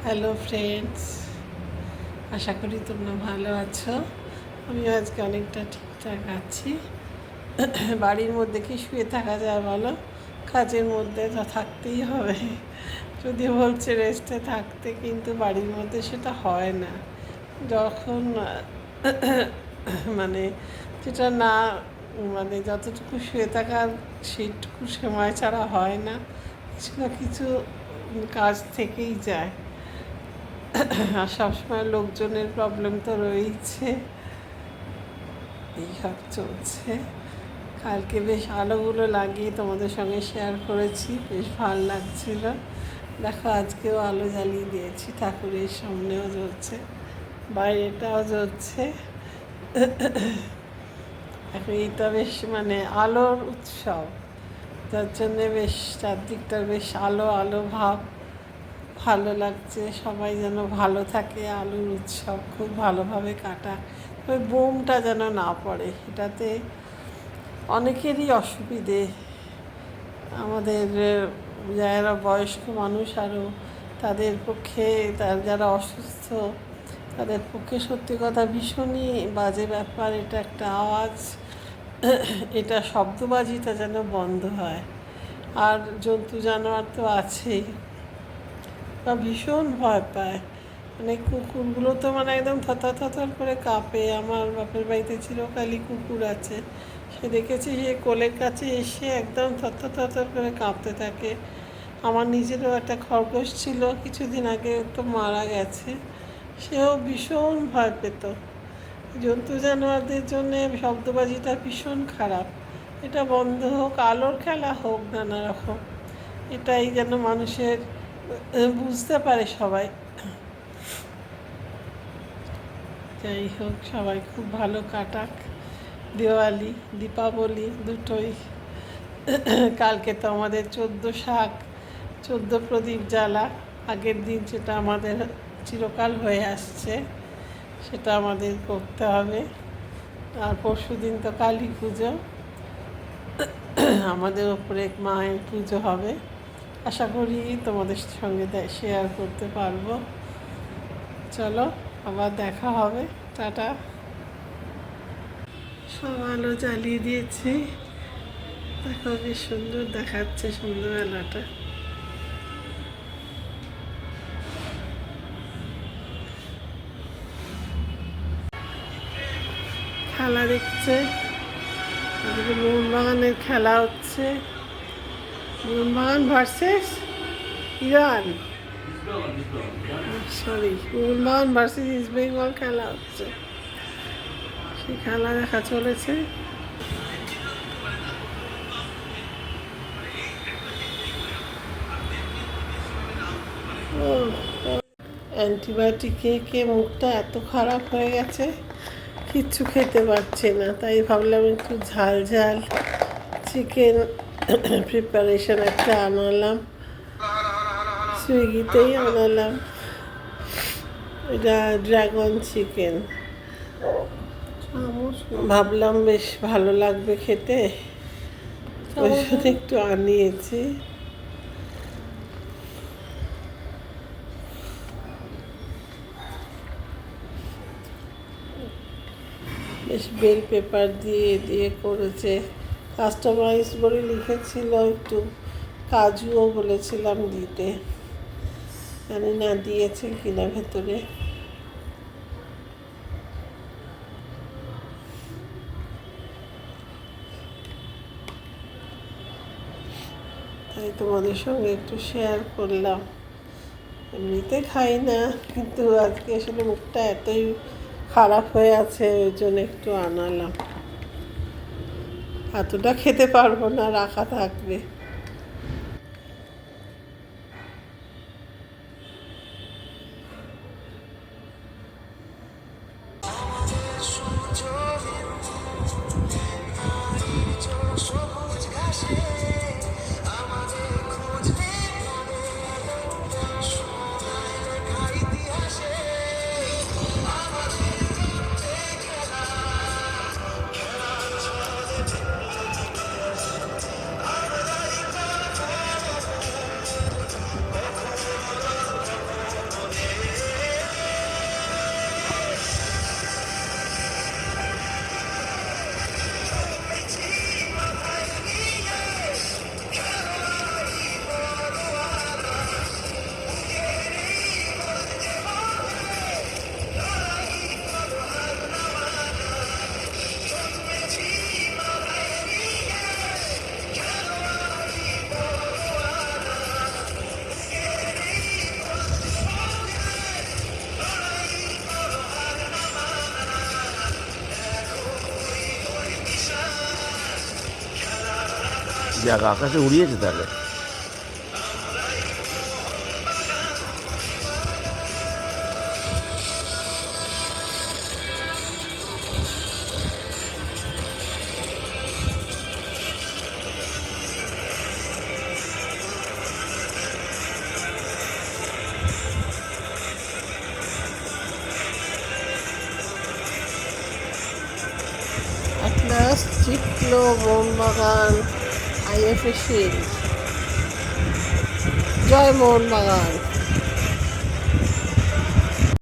Hello friends, আশা করি তোমরা ভালো আছো। আমি আজকে অনেকটা ঠিকঠাক আছি। বাড়ির মধ্যে কি শুয়ে থাকা যায় বলো? কাজের মধ্যে তো থাকতেই হবে। যদি বলছে রেস্টে থাকতে, কিন্তু বাড়ির মধ্যে সেটা হয় না। যখন মানে যেটা না মানে যতটুকু শুয়ে থাকার সেইটুকু সময় ছাড়া হয় না, কিছু না কিছু কাজ থেকেই যায়। আর সবসময় লোকজনের প্রবলেম তো রয়েইছে, এইসব চলছে। কালকে বেশ আলোগুলো লাগিয়ে তোমাদের সঙ্গে শেয়ার করেছি, বেশ ভালো লাগছিল। দেখো আজকেও আলো জ্বালিয়ে দিয়েছি, ঠাকুরের সামনেও জ্বলছে, বাইরেটাও জ্বলছে। এখন এইটা বেশ আলোর উৎসব, যার জন্যে বেশ চারদিকটার বেশ আলো আলো ভাব, ভালো লাগছে। সবাই যেন ভালো থাকে, আলোর উৎসব খুব ভালোভাবে কাটা। ওই বোমটা যেন না পড়ে, এটাতে অনেকেরই অসুবিধে। আমাদের যারা বয়স্ক মানুষ আরও, তাদের পক্ষে, যারা অসুস্থ, তাদের পক্ষে সত্যি কথা ভীষণই বাজে ব্যাপার। এটা একটা আওয়াজ, এটা শব্দবাজিটা যেন বন্ধ হয়। আর জন্তু জানোয়ার তো আছেই, বা ভীষণ ভয় পায়। কুকুরগুলো তো একদম থরথর থরথর করে কাঁপে। আমার বাপের বাড়িতে চিরকালই কুকুর আছে, সে দেখেছি সে কোলের কাছে এসে একদম থরথর থরথর করে কাঁপতে থাকে। আমার নিজেরও একটা খরগোশ ছিল, কিছুদিন আগে তো মারা গেছে, সেও ভীষণ ভয় পেত। জন্তু জানোয়ারদের জন্যে শব্দবাজিটা ভীষণ খারাপ। এটা বন্ধ হোক, আলোর খেলা হোক নানা রকম, এটাই যেন মানুষের বুঝতে পারে সবাই। যাই হোক, সবাই খুব ভালো কাটাক দিওয়ালি, দীপাবলি দুটোই। কালকে তো আমাদের 14 শাক, 14 প্রদীপ জ্বালা আগের দিন, সেটা আমাদের চিরকাল হয়ে আসছে, সেটা আমাদের করতে হবে। আর পরশু দিন তো কালী পুজো, আমাদের ওপরে মায়ের পুজো হবে। আশা করি তোমাদের সঙ্গে শেয়ার করতে পারবো। চলো, আবার দেখা হবে, টাটা। সব আলো জ্বালিয়ে দিয়েছি, দেখো বেশ সুন্দর দেখাচ্ছে সন্ধ্যাবেলাটা। খেলা দেখছে, আজকে মোহনবাগানের খেলা হচ্ছে। Mohun Bagan versus Iran, sorry, Mohun Bagan versus east Bengal খেলা হচ্ছে, সেই খেলা দেখা চলেছে। অ্যান্টিবায়োটিক খেয়ে মুখটা এত খারাপ হয়ে গেছে, কিচ্ছু খেতে পারছি না। তাই ভাবলাম একটু ঝাল ঝাল চিকেন প্রিপারেশন একটা আনালাম, সুইগিতেই আনালাম। এটা ড্রাগন চিকেন, ভাবলাম বেশ ভালো লাগবে খেতে, ওই জন্য একটু আনিয়েছি। বেশ বেল পেপার দিয়ে দিয়ে করেছে, কাস্টমাইজ বলে লিখেছিল, একটু কাজুও বলেছিলাম দিতে, জানি না দিয়েছে কিনা ভেতরে। তাই তোমাদের সঙ্গে একটু শেয়ার করলাম। এমনিতে খাই না, কিন্তু আজকে আসলে মুখটা এতই খারাপ হয়ে আছে, ওই জন্য একটু আনালাম। এতটা খেতে পারবো না, রাখা থাকবে। যাক, আকাশে উড়িয়েছে তাহলে। আটলাস, চিকলো, মোহনবাগান, আইএফএ শিল্ড। জয় মোহনবাগান।